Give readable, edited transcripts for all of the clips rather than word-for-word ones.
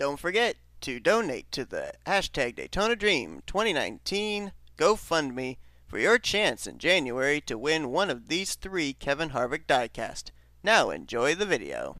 Don't forget to donate to the hashtag Daytona Dream 2019 GoFundMe for your chance in January to win one of these 3 Kevin Harvick diecast. Now enjoy the video.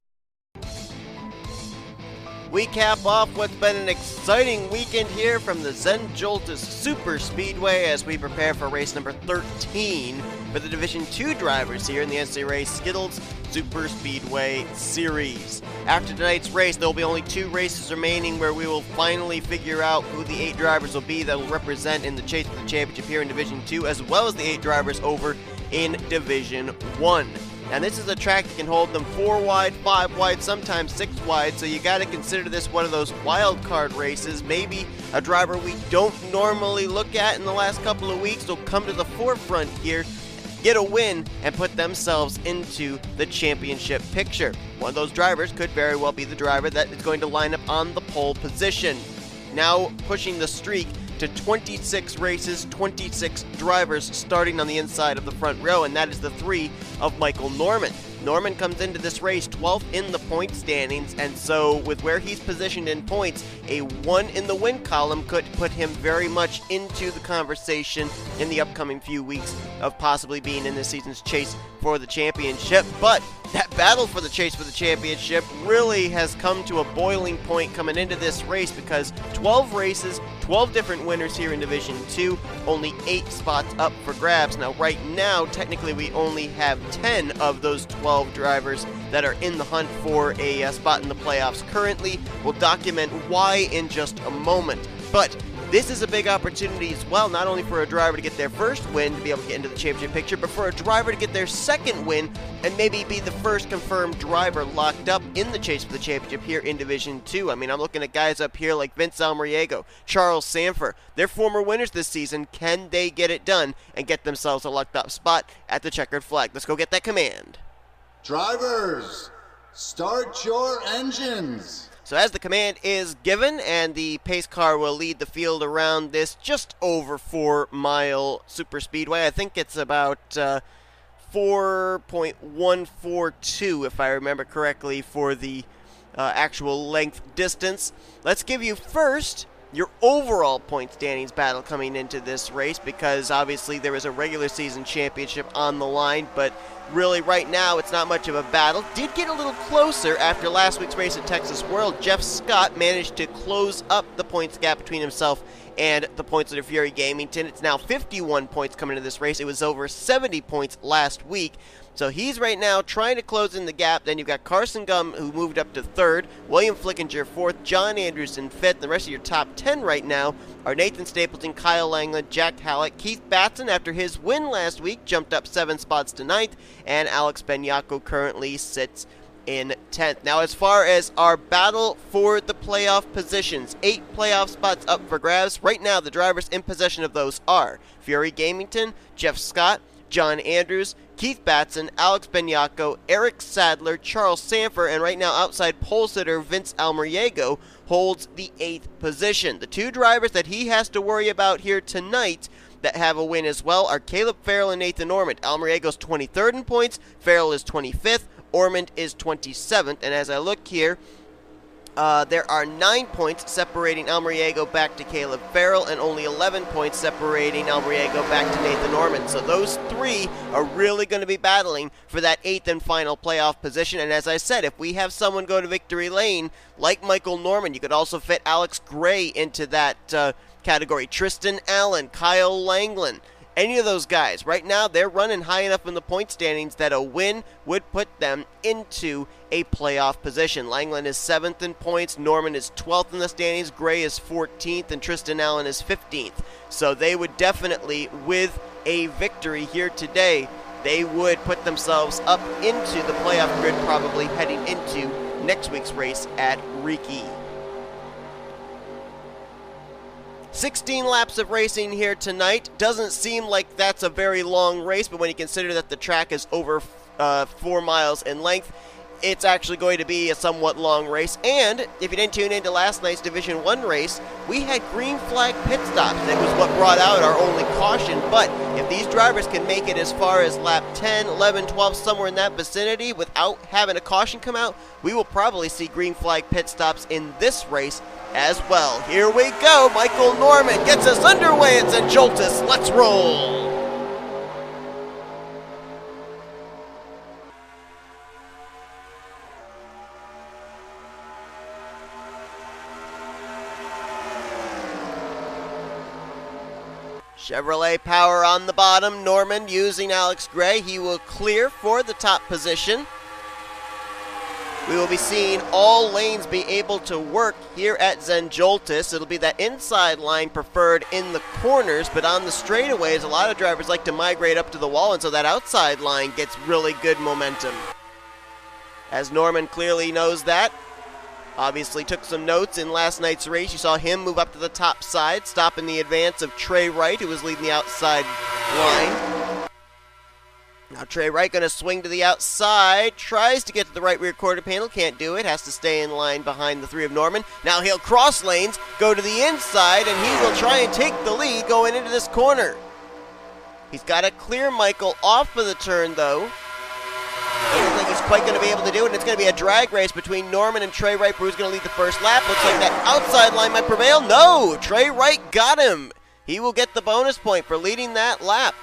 We cap off what's been an exciting weekend here from the Joltis Super Speedway as we prepare for race number 13 for the Division 2 drivers here in the NCRA Skittles Super Speedway Series. After tonight's race, there will be only 2 races remaining where we will finally figure out who the 8 drivers will be that will represent in the chase for the championship here in Division 2, as well as the 8 drivers over in Division 1. And this is a track that can hold them 4 wide, 5 wide, sometimes 6 wide, so you got to consider this one of those wild card races. Maybe a driver we don't normally look at in the last couple of weeks will come to the forefront here, get a win, and put themselves into the championship picture. One of those drivers could very well be the driver that is going to line up on the pole position. Now pushing the streak to 26 races, 26 drivers starting on the inside of the front row, and that is the 3 of Michael Norman. Norman comes into this race 12th in the point standings, and so with where he's positioned in points, a 1 in the win column could put him very much into the conversation in the upcoming few weeks of possibly being in this season's chase for the championship. But that battle for the chase for the championship really has come to a boiling point coming into this race because 12 races, 12 different winners here in Division 2, only 8 spots up for grabs. Now right now, technically we only have 10 of those 12 drivers that are in the hunt for a spot in the playoffs currently. We'll document why in just a moment. But this is a big opportunity as well, not only for a driver to get their first win to be able to get into the championship picture, but for a driver to get their second win and maybe be the first confirmed driver locked up in the chase for the championship here in Division 2. I mean, I'm looking at guys up here like Vince Almariego, Charles Sandfer. They're former winners this season. Can they get it done and get themselves a locked up spot at the checkered flag? Let's go get that command. Drivers, start your engines. So as the command is given, and the pace car will lead the field around this just over 4-mile super speedway. I think it's about 4.142, if I remember correctly, for the actual length distance. Let's give you first your overall point standings battle coming into this race, because obviously there is a regular season championship on the line, but really right now it's not much of a battle. Did get a little closer after last week's race at Texas World. Jeff Scott managed to close up the points gap between himself and the points leader Fury Gamington. It's now 51 points coming into this race. It was over 70 points last week. So he's right now trying to close in the gap. Then you've got Karson Gum, who moved up to 3rd, William Flickinger 4th, John Andrews in 5th. The rest of your top 10 right now are Nathan Stapleton, Kyle Langeland, Jack Hallec, Keith Batson, after his win last week, jumped up 7 spots to 9th, and Alex Benyacko currently sits in 10th. Now, as far as our battle for the playoff positions, 8 playoff spots up for grabs. Right now, the drivers in possession of those are Fury Gamington, Jeff Scott, John Andrews, Keith Batson, Alex Benyacko, Eric Sadler, Charles Sandfer, and right now outside pole sitter Vince Almariego holds the 8th position. The 2 drivers that he has to worry about here tonight that have a win as well are Caleb Farrell and Nathan Ormond. Almariego's 23rd in points, Farrell is 25th, Ormond is 27th, and as I look here, there are 9 points separating Almariego back to Caleb Farrell and only 11 points separating Almariego back to Nathan Ormond. So those 3 are really going to be battling for that 8th and final playoff position. And as I said, if we have someone go to victory lane like Michael Norman, you could also fit Alex Gray into that category. Tristen Allen, Kyle Langeland. Any of those guys, right now, they're running high enough in the point standings that a win would put them into a playoff position. Langeland is 7th in points, Norman is 12th in the standings, Gray is 14th, and Tristen Allen is 15th. So they would definitely, with a victory here today, they would put themselves up into the playoff grid, probably heading into next week's race at Riki. 16 laps of racing here tonight. Doesn't seem like that's a very long race, but when you consider that the track is over 4 miles in length, it's actually going to be a somewhat long race. And if you didn't tune into last night's Division 1 race, we had green flag pit stops. That was what brought out our only caution. But if these drivers can make it as far as lap 10, 11, 12, somewhere in that vicinity without having a caution come out, we will probably see green flag pit stops in this race as well. Here we go. Michael Norman gets us underway at Joltis. Let's roll. Chevrolet power on the bottom. Norman using Alex Gray. He will clear for the top position. We will be seeing all lanes be able to work here at Joltis. It'll be that inside line preferred in the corners, but on the straightaways, a lot of drivers like to migrate up to the wall, and so that outside line gets really good momentum. As Norman clearly knows that. Obviously took some notes in last night's race. You saw him move up to the top side, stopping the advance of Trey Wright, who was leading the outside line. Now Trey Wright going to swing to the outside, tries to get to the right rear quarter panel, can't do it, has to stay in line behind the three of Norman. Now he'll cross lanes, go to the inside, and he will try and take the lead going into this corner. He's got to clear Michael off of the turn, though. I don't think he's quite going to be able to do it, and it's going to be a drag race between Norman and Trey Wright, who's going to lead the first lap. Looks like that outside line might prevail. No! Trey Wright got him. He will get the bonus point for leading that lap.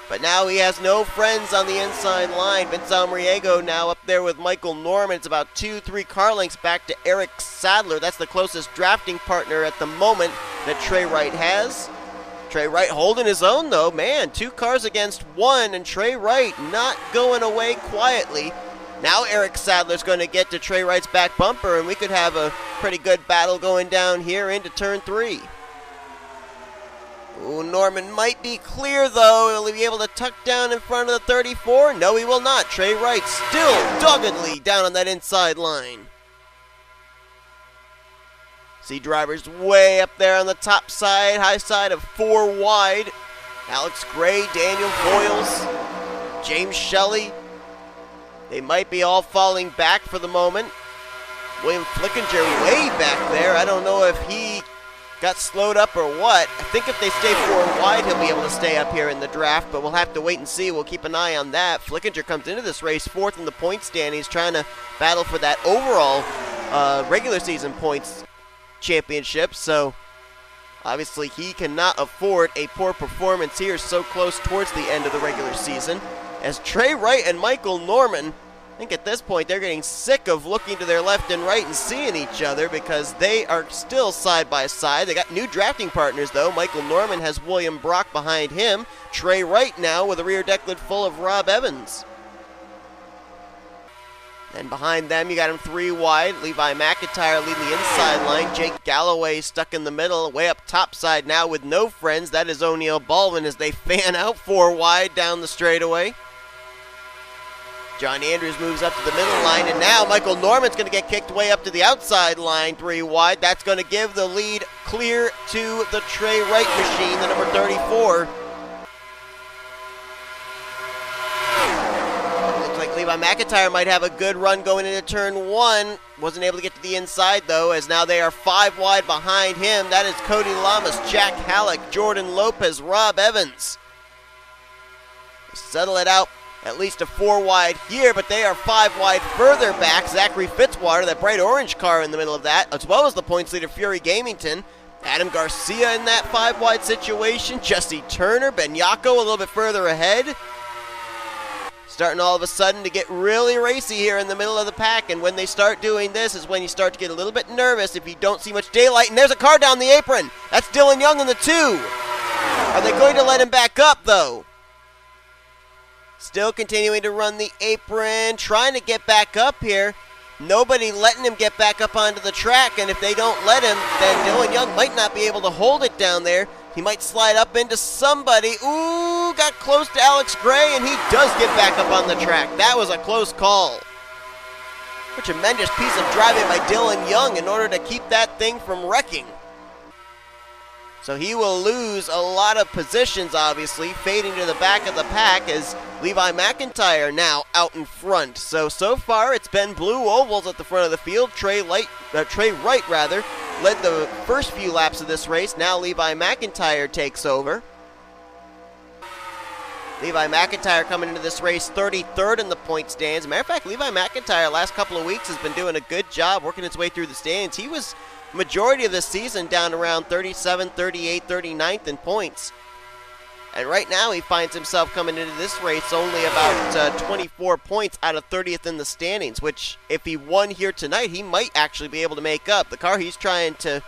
But now he has no friends on the inside line. Vince Almariego now up there with Michael Norman. It's about 2-3 car lengths back to Eric Sadler. That's the closest drafting partner at the moment that Trey Wright has. Trey Wright holding his own, though. Man, 2 cars against 1, and Trey Wright not going away quietly. Now Eric Sadler's going to get to Trey Wright's back bumper, and we could have a pretty good battle going down here into turn 3. Ooh, Norman might be clear, though. Will he be able to tuck down in front of the 34? No, he will not. Trey Wright still doggedly down on that inside line. See drivers way up there on the top side, high side of 4 wide. Alex Gray, Daniel Voyles, James Shelly. They might be all falling back for the moment. William Flickinger way back there. I don't know if he got slowed up or what. I think if they stay 4 wide, he'll be able to stay up here in the draft, but we'll have to wait and see. We'll keep an eye on that. Flickinger comes into this race 4th in the point standings, trying to battle for that overall regular season points championship, so obviously he cannot afford a poor performance here so close towards the end of the regular season. As Trey Wright and Michael Norman, I think at this point they're getting sick of looking to their left and right and seeing each other, because they are still side by side. They got new drafting partners, though. Michael Norman has William Brock behind him. Trey Wright now with a rear decklet full of Rob Evans. And behind them, you got him 3 wide. Levi McIntire leading the inside line. Jake Galloway stuck in the middle, way up top side now with no friends. That is Oneal Balvin as they fan out 4 wide down the straightaway. John Andrews moves up to the middle line, and now Michael Norman's going to get kicked way up to the outside line, 3 wide. That's going to give the lead clear to the Trey Wright machine, the number 34. Levi McIntire might have a good run going into turn 1. Wasn't able to get to the inside, though, as now they are 5 wide behind him. That is Cody Llamas, Jack Hallec, Jordan Lopes, Rob Evans. Settle it out at least a 4 wide here, but they are 5 wide further back. Zachary Fitzwater, that bright orange car in the middle of that, as well as the points leader Fury Gamington. Adam Garcia in that 5 wide situation. Jesse Turner, Benyacko a little bit further ahead. Starting all of a sudden to get really racy here in the middle of the pack, and when they start doing this is when you start to get a little bit nervous if you don't see much daylight, and there's a car down the apron. That's Dillon Young in the 2. Are they going to let him back up, though? Still continuing to run the apron, trying to get back up here. Nobody letting him get back up onto the track, and if they don't let him, then Dillon Young might not be able to hold it down there. He might slide up into somebody. Ooh, got close to Alex Gray, and he does get back up on the track. That was a close call. A tremendous piece of driving by Dillon Young in order to keep that thing from wrecking. So he will lose a lot of positions, obviously, fading to the back of the pack as Levi McIntire now out in front. So far it's been blue ovals at the front of the field. Trey Wright led the first few laps of this race. Now Levi McIntire takes over. Levi McIntire coming into this race 33rd in the point stands. Matter of fact, Levi McIntire last couple of weeks has been doing a good job working his way through the stands. He was majority of the season down around 37, 38, 39th in points. And right now he finds himself coming into this race only about 24 points out of 30th in the standings, which if he won here tonight, he might actually be able to make up. The car he's trying to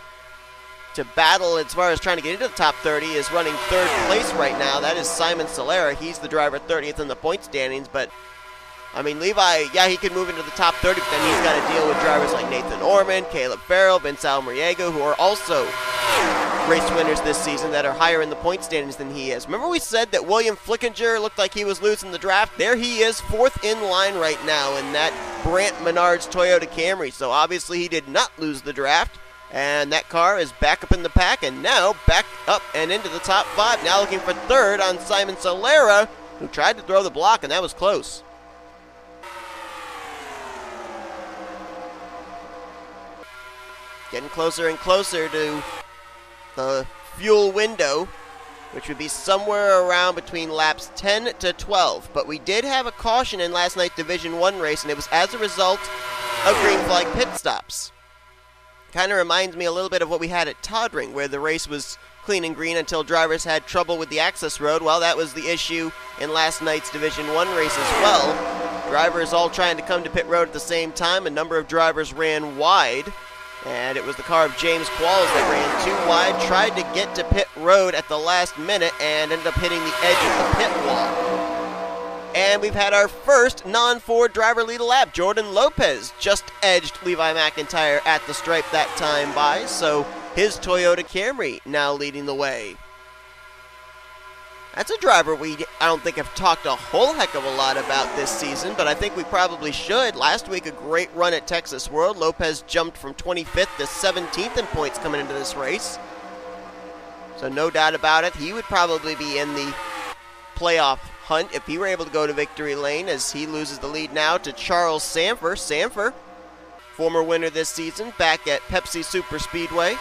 battle as far as trying to get into the top 30 is running third place right now. That is Simon Salera. He's the driver 30th in the point standings, but I mean, Levi, yeah, he could move into the top 30, but then he's got to deal with drivers like Nathan Ormond, Caleb Farrell, Vince Almariego, who are also race winners this season that are higher in the point standings than he is. Remember we said that William Flickinger looked like he was losing the draft? There he is, fourth in line right now in that Brandt Menard's Toyota Camry. So obviously he did not lose the draft. And that car is back up in the pack and now back up and into the top 5. Now looking for third on Simon Salera, who tried to throw the block, and that was close. Getting closer and closer to the fuel window, which would be somewhere around between laps 10 to 12. But we did have a caution in last night's Division 1 race, and it was as a result of green flag pit stops. Kind of reminds me a little bit of what we had at Toddring, where the race was clean and green until drivers had trouble with the access road. Well, that was the issue in last night's Division 1 race as well. Drivers all trying to come to pit road at the same time. A number of drivers ran wide, and it was the car of James Qualls that ran too wide, tried to get to pit road at the last minute, and ended up hitting the edge of the pit wall. And we've had our first non-Ford driver lead a lap. Jordan Lopez just edged Levi McIntire at the stripe that time by, so his Toyota Camry now leading the way. That's a driver I don't think have talked a whole heck of a lot about this season, but I think we probably should. Last week, a great run at Texas World. Lopez jumped from 25th to 17th in points coming into this race. So no doubt about it, he would probably be in the playoff hunt if he were able to go to victory lane, as he loses the lead now to Charles Sandfer. Sandfer, former winner this season, back at Pepsi Super Speedway.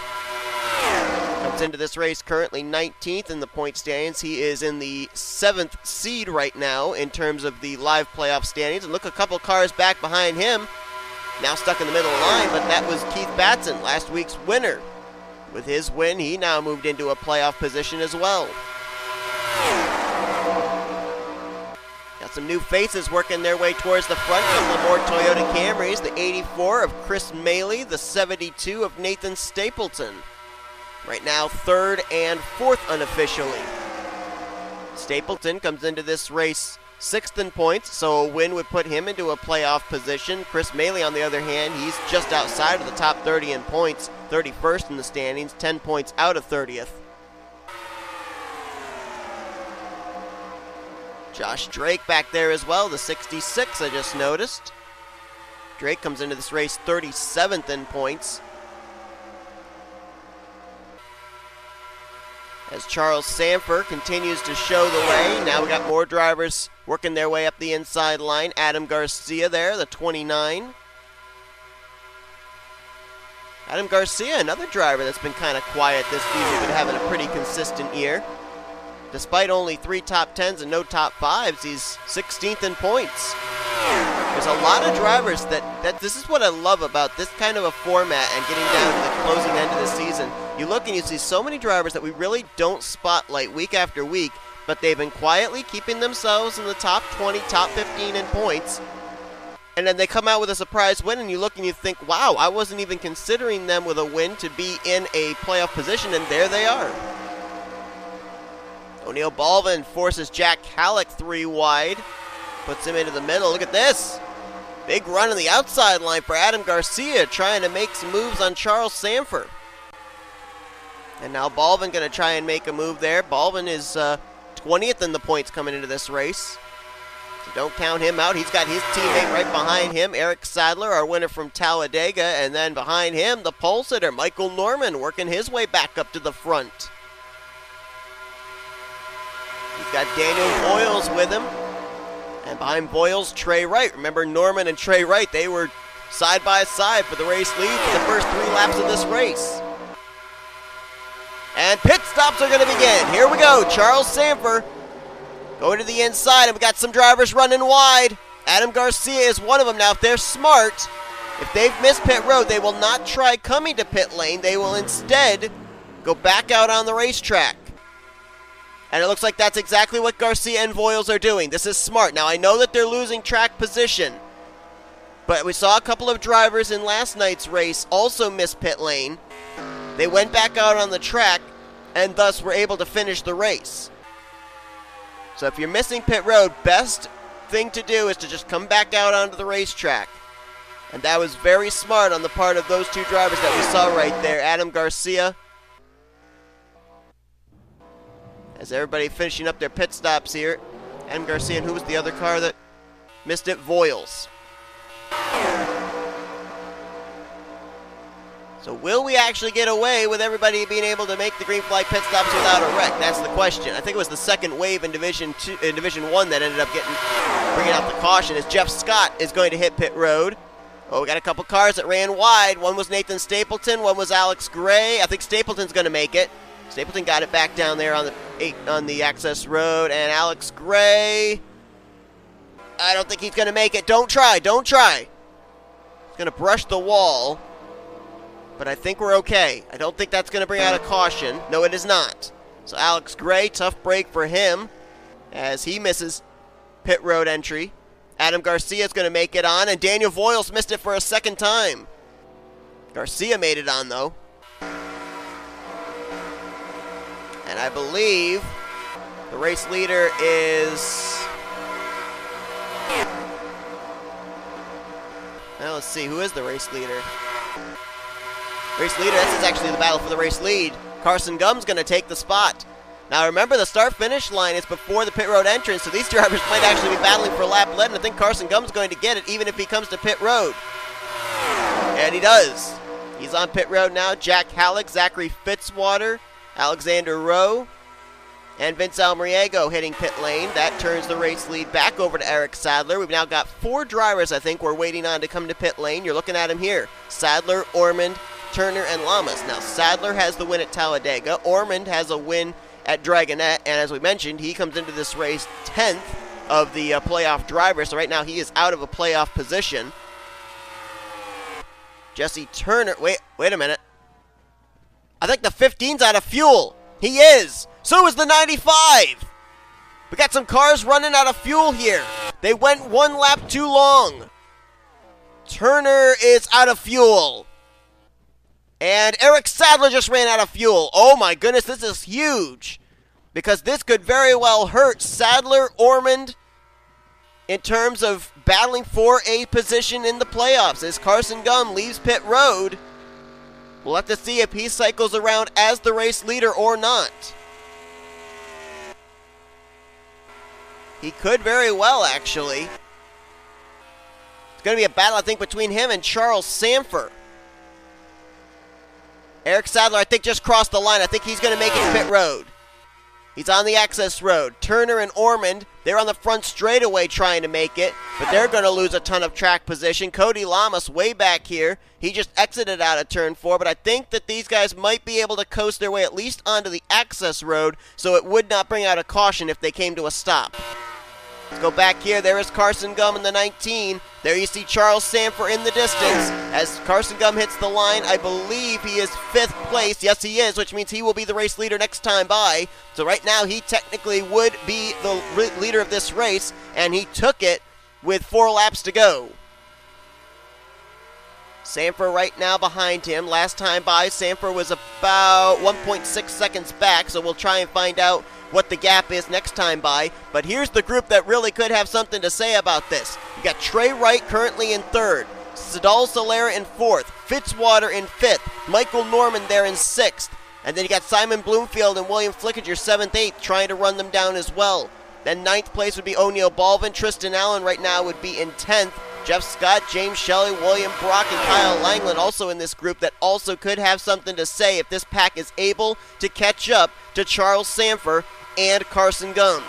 Comes into this race currently 19th in the point standings. He is in the 7th seed right now in terms of the live playoff standings. And look, a couple cars back behind him, now stuck in the middle of the line, but that was Keith Batson, last week's winner. With his win, he now moved into a playoff position as well. Got some new faces working their way towards the front. A couple more Toyota Camrys. The 84 of Chris Maley, the 72 of Nathan Stapleton. Right now, third and fourth unofficially. Stapleton comes into this race 6th in points, so a win would put him into a playoff position. Chris Maley, on the other hand, he's just outside of the top 30 in points, 31st in the standings, 10 points out of 30th. Josh Drake back there as well, the 66 I just noticed. Drake comes into this race 37th in points. As Charles Sandfer continues to show the way. Now we got more drivers working their way up the inside line. Adam Garcia there, the 29. Adam Garcia, another driver that's been kind of quiet this season, but having a pretty consistent year. Despite only 3 top 10s and no top 5s, he's 16th in points. There's a lot of drivers that this is what I love about this kind of a format and getting down to the closing end of the season. You look and you see so many drivers that we really don't spotlight week after week, but they've been quietly keeping themselves in the top 20, top 15 in points. And then they come out with a surprise win, and you look and you think, wow, I wasn't even considering them with a win to be in a playoff position, and there they are. Oneal Balvin forces Jack Hallec 3 wide. Puts him into the middle. Look at this. Big run on the outside line for Adam Garcia, trying to make some moves on Charles Sandfer. And now Balvin going to try and make a move there. Balvin is 20th in the points coming into this race. So don't count him out. He's got his teammate right behind him, Eric Sadler, our winner from Talladega. And then behind him, the pole sitter, Michael Norman, working his way back up to the front. got Daniel Voyles with him. And behind Voyles, Trey Wright. Remember Norman and Trey Wright, they were side by side for the race lead for the first 3 laps of this race. And pit stops are going to begin. Here we go. Charles Sandfer going to the inside, and we got some drivers running wide. Adam Garcia is one of them. Now, if they're smart, if they've missed pit road, they will not try coming to pit lane. They will instead go back out on the racetrack. And it looks like that's exactly what Garcia and Voyles are doing. This is smart. Now, I know that they're losing track position, but we saw a couple of drivers in last night's race also miss pit lane. They went back out on the track and thus were able to finish the race. So if you're missing pit road, best thing to do is to just come back out onto the racetrack. And that was very smart on the part of those 2 drivers that we saw right there. Adam Garcia, as everybody finishing up their pit stops here. Adam Garcia, and who was the other car that missed it? Voyles. So will we actually get away with everybody being able to make the green flag pit stops without a wreck? That's the question. I think it was the second wave in Division 1 that ended up bringing out the caution, as Jeff Scott is going to hit pit road. Oh, we got a couple cars that ran wide. One was Nathan Stapleton, one was Alex Gray. I think Stapleton's going to make it. Stapleton got it back down there on the access road, and Alex Gray, I don't think he's going to make it. Don't try. He's going to brush the wall, but I think we're okay. I don't think that's going to bring out a caution. No, it is not. So Alex Gray, tough break for him as he misses pit road entry. Adam Garcia is going to make it on, and Daniel Voyles missed it for a second time. Garcia made it on, though. And I believe the race leader is... Well, let's see. Who is the race leader? Race leader, this is actually the battle for the race lead. Karson Gum's going to take the spot. Now, remember, the start-finish line is before the pit road entrance, so these drivers might actually be battling for lap lead, and I think Karson Gum's going to get it, even if he comes to pit road. And he does. He's on pit road now. Jack Hallec, Zachary Fitzwater, Alexander Rowe, and Vince Almariego hitting pit lane. That turns the race lead back over to Eric Sadler. We've now got 4 drivers, I think, we're waiting on to come to pit lane. You're looking at him here. Sadler, Ormond, Turner, and Llamas. Now, Sadler has the win at Talladega. Ormond has a win at Dragonette, and as we mentioned, he comes into this race 10th of the playoff drivers, so right now he is out of a playoff position. Jesse Turner, wait a minute. I think the 15's out of fuel. He is. So is the 95. We got some cars running out of fuel here. They went 1 lap too long. Turner is out of fuel. And Eric Sadler just ran out of fuel. Oh my goodness, this is huge. Because this could very well hurt Sadler, Ormond, in terms of battling for a position in the playoffs. As Karson Gum leaves pit road, we'll have to see if he cycles around as the race leader or not. He could very well, actually. It's going to be a battle, I think, between him and Charles Sandfer. Eric Sadler, I think, just crossed the line. I think he's going to make it pit road. He's on the access road. Turner and Ormond, they're on the front straightaway trying to make it, but they're going to lose a ton of track position. Cody Llamas way back here. He just exited out of turn 4, but I think that these guys might be able to coast their way at least onto the access road, so it would not bring out a caution if they came to a stop. Let's go back here. There is Karson Gum in the 19. There you see Charles Sandfer in the distance. As Karson Gum hits the line, I believe he is 5th place. Yes, he is, which means he will be the race leader next time by. So right now, he technically would be the leader of this race, and he took it with 4 laps to go. Sandfer right now behind him. Last time by, Sandfer was about 1.6 seconds back, so we'll try and find out what the gap is next time by. But here's the group that really could have something to say about this. You got Trey Wright currently in 3rd, Sedale Salera in 4th, Fitzwater in 5th, Michael Norman there in 6th, and then you got Simon Bloomfield and William Flickinger 7th, 8th, trying to run them down as well. Then 9th place would be Oneal Balvin. Tristen Allen right now would be in 10th. Jeff Scott, James Shelly, William Brock, and Kyle Langeland also in this group that also could have something to say if this pack is able to catch up to Charles Sandfer and Karson Gum.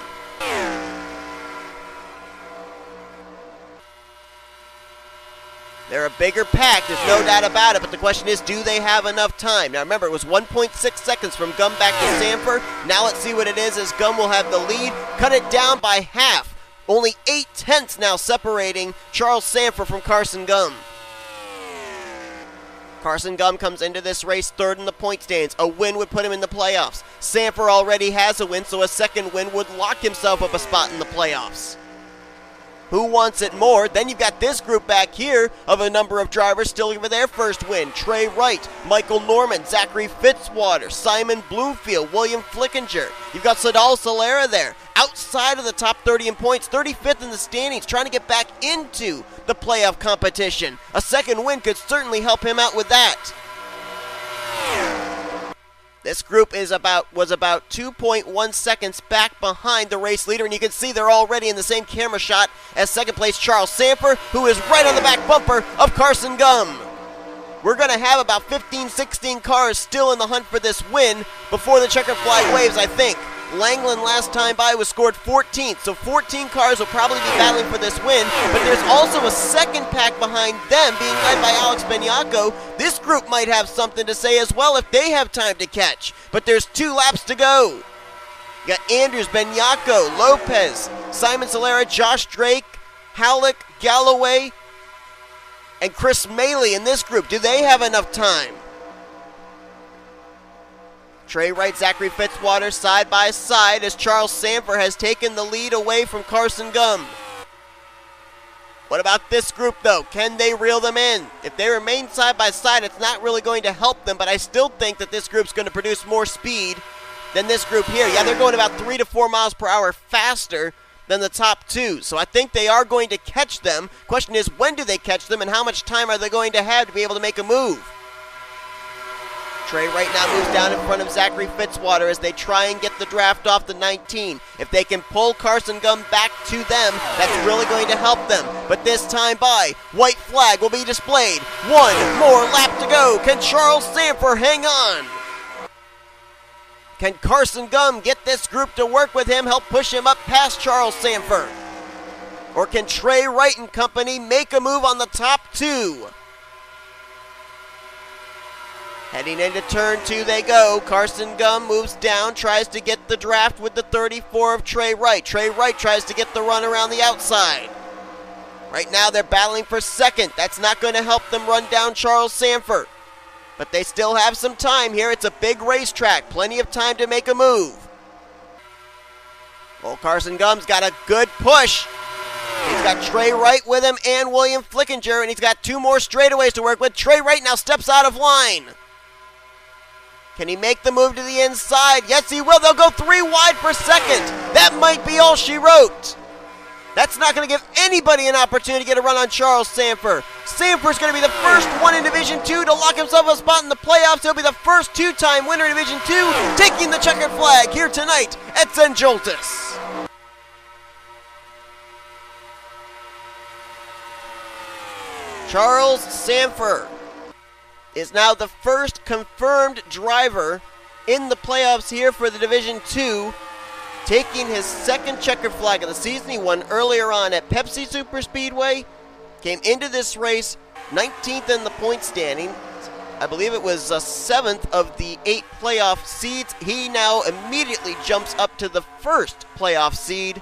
They're a bigger pack, there's no doubt about it, but the question is, do they have enough time? Now remember, it was 1.6 seconds from Gum back to Sandfer. Now let's see what it is as Gum will have the lead. Cut it down by half. Only 8/10 now separating Charles Sandfer from Karson Gum. Karson Gum comes into this race third in the point standings. A win would put him in the playoffs. Sandfer already has a win, so a second win would lock himself up a spot in the playoffs. Who wants it more? Then you've got this group back here of a number of drivers still for their first win. Trey Wright, Michael Norman, Zachary Fitzwater, Simon Bloomfield, William Flickinger. You've got Sedale Salera there, outside of the top 30 in points, 35th in the standings, trying to get back into the playoff competition. A second win could certainly help him out with that. This group was about 2.1 seconds back behind the race leader, and you can see they're already in the same camera shot as second place Charles Sandfer, who is right on the back bumper of Karson Gum. We're going to have about 15, 16 cars still in the hunt for this win before the checkered flag waves, I think. Langeland last time by was scored 14th, so 14 cars will probably be battling for this win, but there's also a second pack behind them being led by Benyacko. This group might have something to say as well if they have time to catch, but there's 2 laps to go. You got Andrews, Benyacko, Lopes, Simon Salera, Josh Drake, Hallec, Galloway, and Chris Maley in this group. Do they have enough time? Trey Wright, Zachary Fitzwater side by side as Charles Sandfer has taken the lead away from Karson Gum. What about this group though? Can they reel them in? If they remain side by side, it's not really going to help them, but I still think that this group's going to produce more speed than this group here. Yeah, they're going about 3 to 4 miles per hour faster than the top 2, so I think they are going to catch them. Question is, when do they catch them and how much time are they going to have to be able to make a move? Trey Wright now moves down in front of Zachary Fitzwater as they try and get the draft off the 19. If they can pull Karson Gum back to them, that's really going to help them. But this time by, white flag will be displayed. 1 more lap to go. Can Charles Sandfer hang on? Can Karson Gum get this group to work with him, help push him up past Charles Sandfer? Or can Trey Wright and company make a move on the top 2? Heading into turn 2 they go. Karson Gum moves down, tries to get the draft with the 34 of Trey Wright. Trey Wright tries to get the run around the outside. Right now they're battling for second. That's not going to help them run down Charles Sandfer. But they still have some time here. It's a big racetrack. Plenty of time to make a move. Well, Karson Gum's got a good push. He's got Trey Wright with him and William Flickinger, and he's got 2 more straightaways to work with. Trey Wright now steps out of line. Can he make the move to the inside? Yes, he will. They'll go 3 wide per second. That might be all she wrote. That's not going to give anybody an opportunity to get a run on Charles Sandfer. Sandfer's going to be the first one in Division 2 to lock himself a spot in the playoffs. He'll be the first 2-time winner in Division 2, taking the checkered flag here tonight at Joltis. Charles Sandfer is now the first confirmed driver in the playoffs here for the Division 2, taking his second checkered flag of the season. He won earlier on at Pepsi Superspeedway, came into this race 19th in the point standing. I believe it was 7th of the 8 playoff seeds. He now immediately jumps up to the first playoff seed,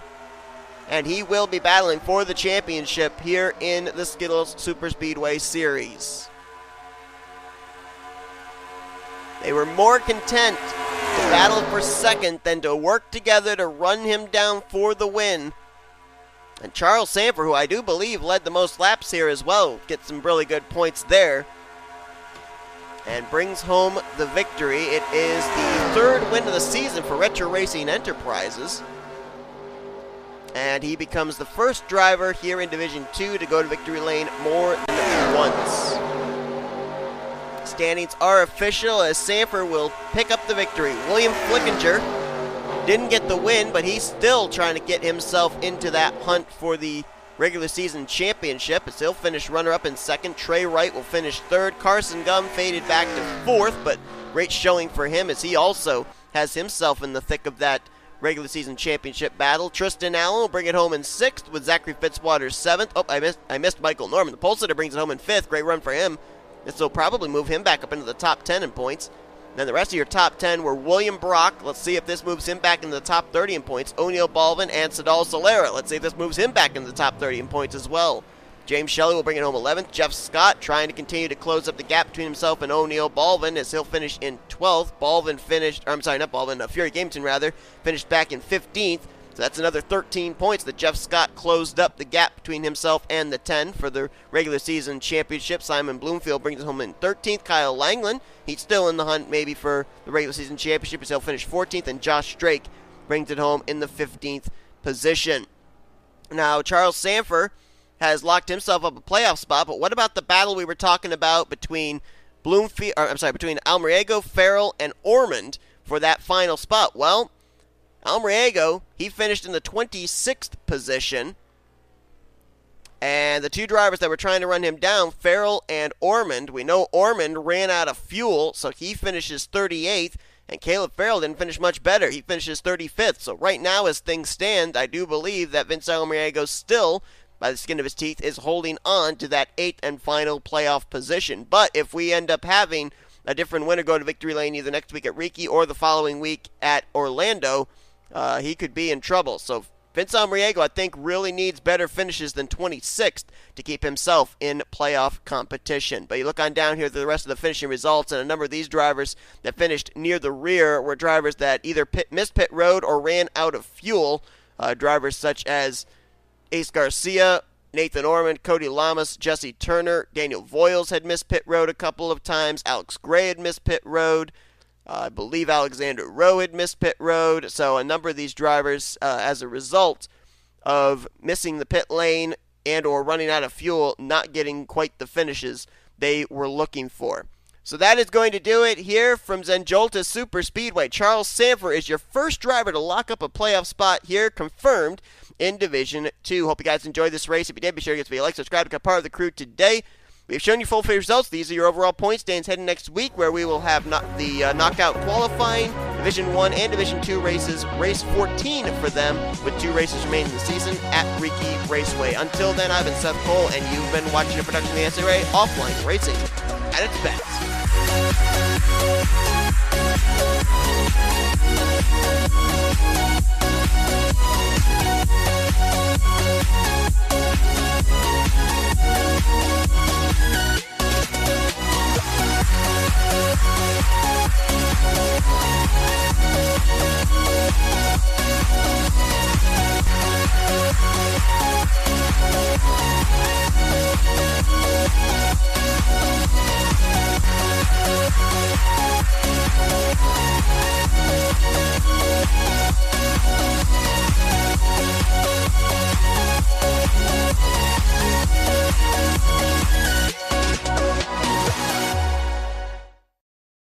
and he will be battling for the championship here in the Skittles Superspeedway Series. They were more content to battle for second than to work together to run him down for the win. And Charles Sandfer, who I do believe led the most laps here as well, gets some really good points there and brings home the victory. It is the 3rd win of the season for Retro Racing Enterprises, and he becomes the first driver here in Division 2 to go to victory lane more than once. Standings are official as Sandfer will pick up the victory. William Flickinger didn't get the win, but he's still trying to get himself into that hunt for the regular season championship, as he'll finish runner-up in 2nd. Trey Wright will finish 3rd. Karson Gum faded back to 4th, but great showing for him as he also has himself in the thick of that regular season championship battle. Tristen Allen will bring it home in 6th with Zachary Fitzwater 7th. Oh, I missed Michael Norman. The pole sitter brings it home in 5th. Great run for him. This will probably move him back up into the top 10 in points. Then the rest of your top 10 were William Brock. Let's see if this moves him back into the top 30 in points. Oneal Balvin and Sedale Salera. Let's see if this moves him back into the top 30 in points as well. James Shelly will bring it home 11th. Jeff Scott trying to continue to close up the gap between himself and Oneal Balvin as he'll finish in 12th. Fury Gamington rather, finished back in 15th. So that's another 13 points that Jeff Scott closed up the gap between himself and the 10 for the regular season championship. Simon Bloomfield brings it home in 13th. Kyle Langeland, he's still in the hunt maybe for the regular season championship as he'll finish 14th. And Josh Drake brings it home in the 15th position. Now, Charles Sandfer has locked himself up a playoff spot, but what about the battle we were talking about between between Almariego, Farrell, and Ormond for that final spot? Well, Almariego, he finished in the 26th position, and the two drivers that were trying to run him down, Farrell and Ormond, we know Ormond ran out of fuel, so he finishes 38th, and Caleb Farrell didn't finish much better. He finishes 35th, so right now as things stand, I do believe that Vince Almariego still, by the skin of his teeth, is holding on to that 8th and final playoff position. But if we end up having a different winner go to victory lane either next week at Riki or the following week at Orlando, he could be in trouble. So Vince Almariego, I think, really needs better finishes than 26th to keep himself in playoff competition. But you look on down here to the rest of the finishing results, and a number of these drivers that finished near the rear were drivers that either missed pit road or ran out of fuel. Drivers such as Ace Garcia, Nathan Ormond, Cody Llamas, Jesse Turner, Daniel Voyles had missed pit road a couple of times. Alex Gray had missed pit road. I believe Alexander Rowe had missed pit road. So a number of these drivers, as a result of missing the pit lane and or running out of fuel, not getting quite the finishes they were looking for. So that is going to do it here from Joltis Super Speedway. Charles Sandfer is your first driver to lock up a playoff spot here, confirmed in Division 2. Hope you guys enjoyed this race. If you did, be sure to give us a like, subscribe, become part of the crew today. We've shown you full figure results. These are your overall point standings heading next week, where we will have the knockout qualifying, Division 1 and Division 2 races, race 14 for them, with 2 races remaining in the season at Riki Raceway. Until then, I've been Seth Cole, and you've been watching a production of the NNSCRA Offline Racing at its best.